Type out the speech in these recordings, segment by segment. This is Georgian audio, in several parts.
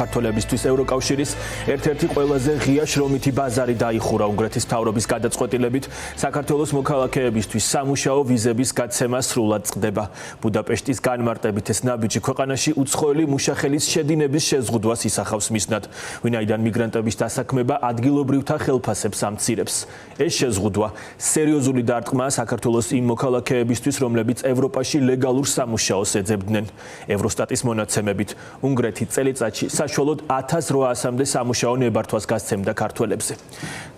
საქართველებისთვის ევროკავშირის ერთ-ერთი ყველაზე ღია შრომითი ბაზარი დაიხურა უნგრეთის მთავრობის გადაწყვეტილებით. საქართველოს მოქალაქეებისთვის სამუშაო ვიზების გაცემა სრულად წყდება. ბუდაპეშტის განმარტებით ეს ნაბიჯი ქვეყანაში უცხოელი მუშახელის შედინების შეზღუდვას ისახავს მიზნად, ვინაიდან მიგრანტების დასაქმება ადგილობრივთა ხელფასებს ამცირებს. ეს შეზღუდვა სერიოზული დარტყმაა საქართველოს იმ მოქალაქეებისთვის, რომლებიც ევროპაში ლეგალურ სამუშაოს ეძებდნენ. ევროსტატის მონაცემებით უნგრეთი წელიწადში საშუალოდ 1800-მდე სამუშაო ნებართვას გასცემდა ქართველებზე.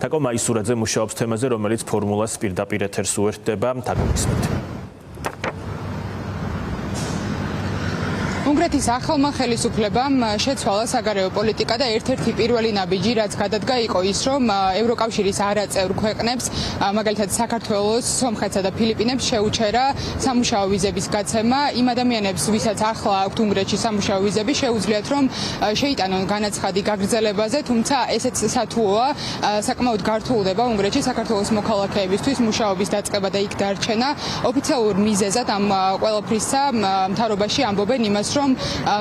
თაკო მაისურაძე მუშაობს თემაზე, რომელიც ფორმულას პირდაპირ ეთერს უერთდება. თაკო გისმენთ. უნგრეთის ახალმა ხელისუფლებამ შეცვალა საგარეო პოლიტიკა და ერთ-ერთი პირველი ნაბიჯი, რაც გადადგა, იყო ის, რომ ევროკავშირის არაწევრ ქვეყნებს, მაგალითად საქართველოს, სომხეთსა და ფილიპინებს შეუჩერა სამუშაო ვიზების გაცემა. იმ ადამიანებს, ვისაც ახლა აქვთ უნგრეთში სამუშაო ვიზები, შეუძლიათ, რომ შეიტანონ განაცხადი გაგრძელებაზე, თუმცა ესეც სათუოა, საკმაოდ გართულდება უნგრეთში საქართველოს მოქალაქეებისთვის მუშაობის დაწყება და იქ დარჩენა. ოფიციალურ მიზეზად ამ ყველაფრისა მთავრობაში ამბობენ იმას, რომ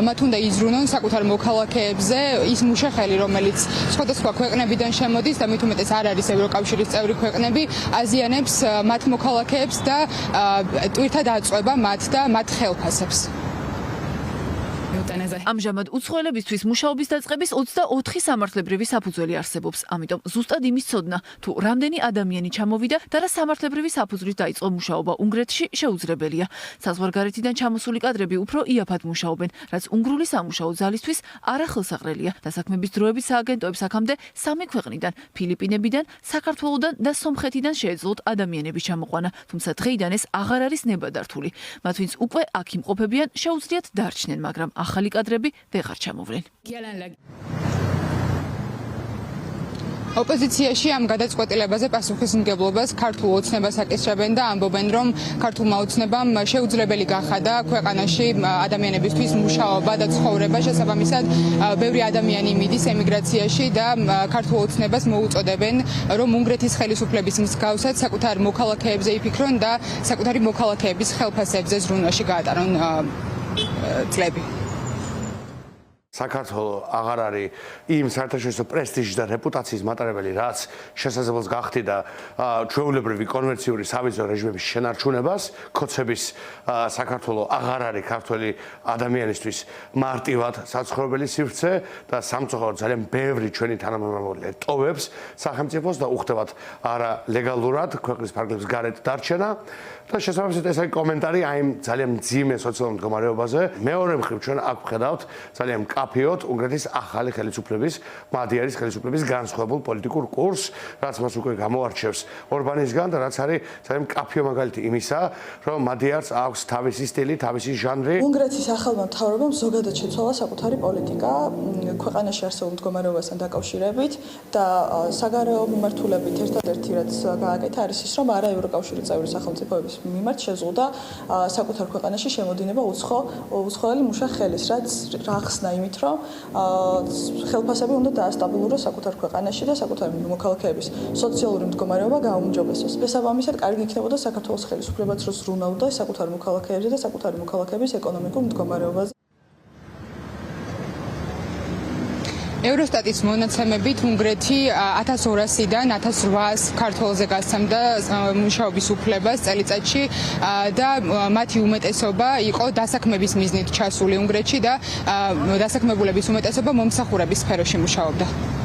მათ უნდა იზრუნონ საკუთარ მოქალაქეებზე ის მუშახელი, რომელიც სხვადასხვა ქვეყნებიდან შემოდის და მით უმეტეს არ არის ევროკავშირის წევრი ქვეყნები, აზიანებს მათ მოქალაქეებს და ტვირთად აწვება მათ და მათ ხელფასებს. ამჟამად უცხოელებისთვის მუშაობის დაწყების 24 სამართლებრივი საფუძველი არსებობს. ამიტომ ზუსტად იმის ცოდნა, თუ რამდენი ადამიანი ჩამოვიდა და რა სამართლებრივი საფუძვლით დაიწყო მუშაობა უნგრეთში, შეუძლებელია. საზღვარგარეთიდან ჩამოსული კადრები უფრო იაფად მუშაობენ, რაც უნგრული სამუშაო ძალისთვის არახელსაყრელია. დასაქმების დროებით სააგენტოებს აქამდე 3 ქვეყნიდან, ფილიპინებიდან, საქართველოდან და სომხეთიდან შეეძლოთ ადამიანების ჩამოყვანა, თუმცა დღეიდან ეს აღარ არის ნებადართული. მათ ვინც უკვე აქ იმყოფებიან, შეუძლიათ დარჩნენ, მაგრამ ახალი კადრები ვეღარ ჩამოვლენ. ოპოზიციაში ამ გადაწყვეტილებაზე პასუხისმგებლობას ქართულ ოცნებას აკისრებენ და ამბობენ, რომ ქართულმა ოცნებამ შეუძლებელი გახადა ქვეყანაში ადამიანებისთვის მუშაობა და ცხოვრება. შესაბამისად, ბევრი ადამიანი მიდის ემიგრაციაში და ქართულ ოცნებას მოუწოდებენ, რომ უნგრეთის ხელისუფლების მსგავსად საკუთარ მოქალაქეებზე იფიქრონ და საკუთარი მოქალაქეების ხელფასებზე ზრუნვაში გაატარონ წლები. საქართველოს აღარ არის იმ საერთაშორისო პრესტიჟის და რეპუტაციის მატარებელი, რაც შესაძლებელს გახდიდა ჩვეულებრივი კონვერციული სავიზო რეჟიმების შენარჩუნებას. ქოცების საქართველოს აღარ არის ქართველი ადამიანისთვის მარტივად საცხოვრებელი სივრცე და სამწუხაროდ ძალიან ბევრი ჩვენი თანამემამულე ტოვებს სახელმწიფოს და უხდებათ არა ლეგალურად ქვეყნის ფარგლებს გარეთ დარჩენა. და შესაბამისად ეს არის კომენტარი აი ამ ძალიან მძიმე სოციალურ მდგომარეობაზე. მეორე მხრივ ჩვენ აქ ვხედავთ ძალიან მკაფიოდ უნგრეთის ახალი ხელისუფლების, მადიარის ხელისუფლების განსხვავებულ პოლიტიკურ კურსს, რაც მას უკვე გამოარჩევს ორბანისგან და რაც არის ძალიან მკაფიო მაგალითი იმისა, რომ მადიარს აქვს თავისი სტილი, თავისი ჟანრი. უნგრეთის ახალმა მთავრობამ ზოგადად შეცვალა საკუთარი პოლიტიკა ქვეყანაში არსებულ მდგომარეობასთან დაკავშირებით და საგარეო მიმართულებით ერთადერთი რაც გააკეთა არის ის, რომ არა ევროკავშირის წევრი სახელმწიფოების მიმართ შეზღუდა საკუთარ ქვეყანაში შემოდინება უცხოელი მუშახელის, რაც რახსნა იმით, რომ ხელფასები უნდა დაასტაბილუროს საკუთარ ქვეყანაში და საკუთარ მოქალაქეების სოციალური მდგომარეობა გაუმჯობესოს. შესაბამისად, კარგი იქნებოდა საქართველოს ხელისუფლებაც რო ზრუნავდა საკუთარ მოქალაქეებზე და საკუთარი მოქალაქეების ეკონომიკურ მდგომარეობაზე. ევროსტატის მონაცემებით უნგრეთი 1200-დან 1800 ქართველზე გასცემდა მუშაობის უფლებას წელიწადში და მათი უმეტესობა იყო დასაქმების მიზნით ჩასული უნგრეთში და დასაქმებულების უმეტესობა მომსახურების სფეროში მუშაობდა.